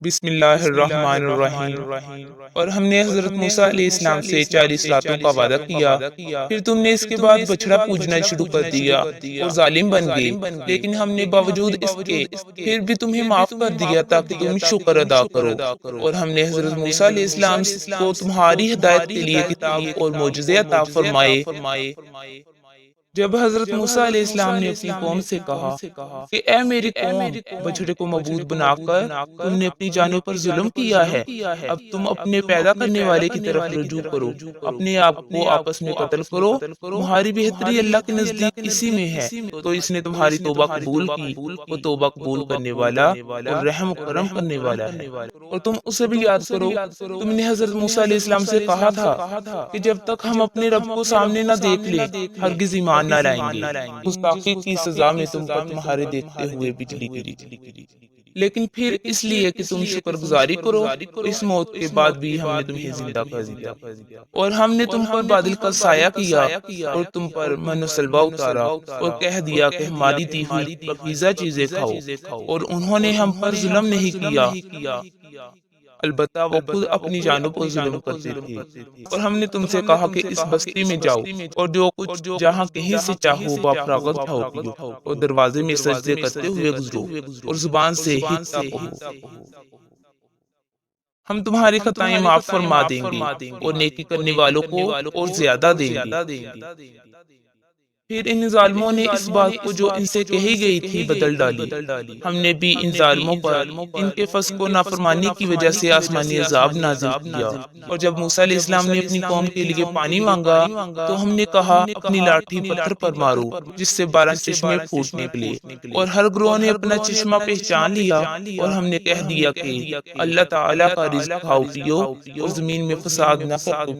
بسم اللہ الرحمن الرحیم۔ اور ہم نے حضرت موسیٰ علیہ السلام سے 40 راتوں کا وعدہ کیا، پھر تم نے اس کے بعد بچڑا پوجنا شروع کر دیا اور ظالم بن گئے، لیکن ہم نے باوجود اس کے پھر بھی تمہیں معاف کر دیا تاکہ تم شکر ادا کرو۔ اور ہم نے حضرت موسیٰ علیہ السلام کو تمہاری ہدایت کے لیے کتاب اور معجزے عطا فرمائے۔ جب حضرت موسیٰ علیہ السلام نے اپنی قوم سے کہا کہ اے میری قوم، بچھڑے کو معبود بنا کر تم نے اپنی جانوں پر ظلم کیا ہے، اب تم اپنے پیدا کرنے والے کی طرف رجوع کرو، اپنے آپ کو آپس میں قتل کرو، تمہاری بہتری اللہ کے نزدیک اسی میں ہے، تو اس نے تمہاری توبہ قبول کی، وہ توبہ قبول کرنے والا اور رحم و کرم کرنے والا ہے۔ اور تم اسے بھی یاد کرو، تم نے حضرت موسیٰ علیہ السلام سے کہا تھا کہ جب تک ہم اپنے رب کو سامنے نہ دیکھ لیں ہرگز ایمان نہ لائیں گے۔ گستاخی کی سزا میں تم پر تمہارے دیکھتے ہوئے بجلی گری، لیکن پھر اس لیے کہ تم شکر گزاری کرو، اس موت کے بعد بھی ہم نے تمہیں زندہ کر دیا، اور ہم نے تم پر بادل کا سایہ کیا اور تم پر من و سلوہ اتارا، اور کہہ دیا کہ ہماری دی ہوئی پاکیزہ چیزیں کھاؤ، اور انہوں نے ہم پر ظلم نہیں کیا، البتہ وہ خود اپنی جانوں پر ظلم کرتے تھے۔ اور ہم نے تم سے کہا کہ اس بستی میں جاؤ اور جو کچھ جہاں کہیں سے چاہو بافراغت کھاؤ پیو، اور دروازے میں سجدے کرتے ہوئے گزرو، اور زبان سے حقہ کہو، ہم تمہاری خطائیں معاف فرما دیں گے اور نیکی کرنے والوں کو اور زیادہ دیں گے۔ پھر ان ظالموں نے اس بات کو جو ان سے کہی گئی تھی بدل ڈالی، ہم نے بھی ان ظالموں پر ان کے فسق و نافرمانی کی وجہ سے آسمانی عذاب نازل کیا۔ اور جب موسیٰ علیہ السلام نے اپنی قوم کے لیے پانی مانگا تو ہم نے کہا اپنی لاٹھی پتھر پر مارو، جس سے 12 چشمے پھوٹ نکلے، اور ہر گروہ نے اپنا چشمہ پہچان لیا، اور ہم نے کہہ دیا کہ اللہ تعالیٰ کا رزق کھاؤ پیو اور زمین میں فساد نہ کرو۔